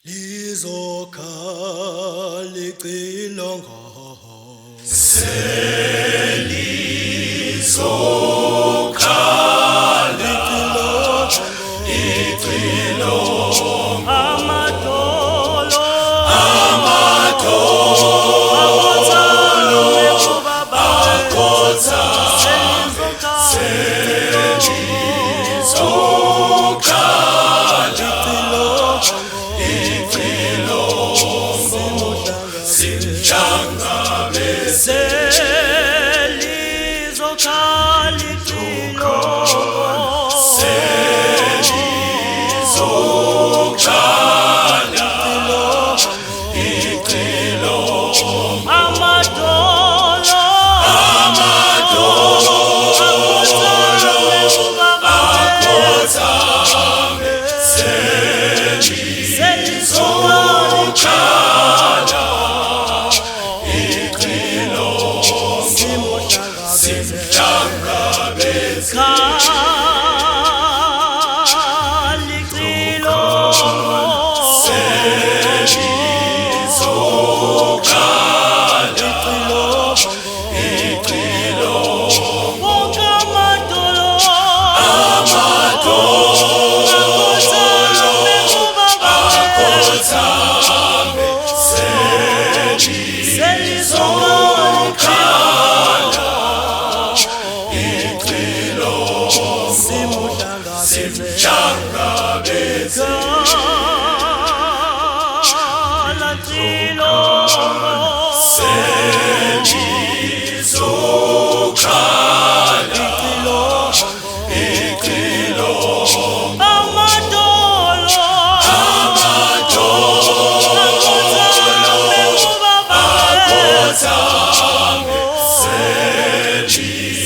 lizokhala licilongo selizokhala icilongo amadolo akotha selizokhala icilongo simhlangabeze selizokhala icilongo selizokhala icilongo amadolo akotha selizokhala icilongo simhlangabeze selizokhala icilongo akotha selizokhala icilongo simhlangabeze selizokhala icilongo akotha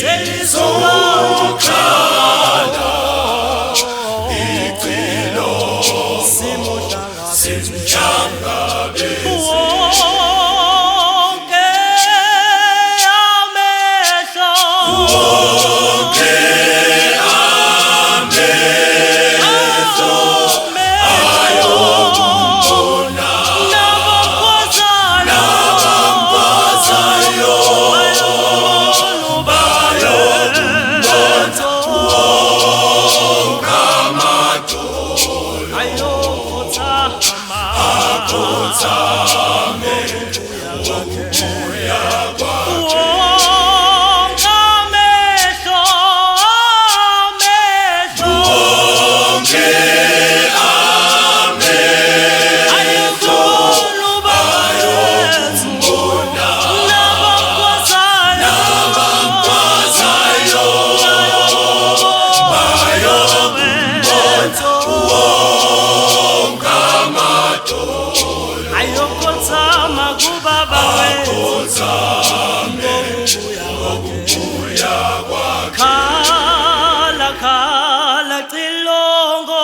selizokhala icilongo simhlangabeze wonke amehlo wonke amehlo ayokumbona nabakwazayo bayokumbona wonke amadolo akhothame ukubuya kwakhe wonke amehlo ayokumbona nabakwazayo bayokumbona wonke amadolo ayokothama kubaba akhothame ukubuya kwakhe khala khala cilongo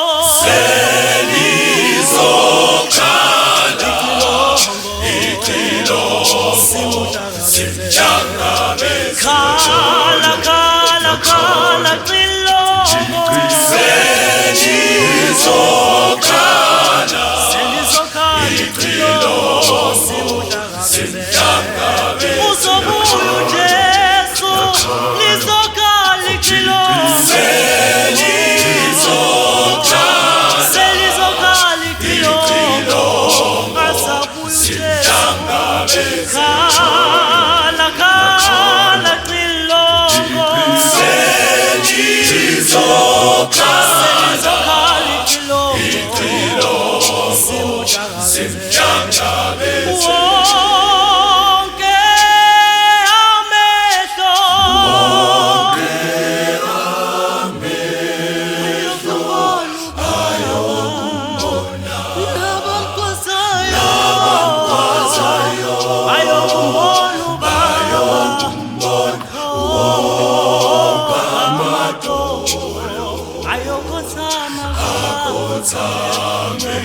selizokhala icilongo simhlangabeze khala khala khala cilongo selizokhala selizokhala icilongo simhlangabeze uzobuya uJesu lizokhala icilongo selizokhala icilongo asabuya simhlangabeze khala khala cilongo selizokhala icilongo simhlangabeze wonke amehlo ayokumbona nabakwazayo ayokumbona wonke amadolo ayokothama akhothame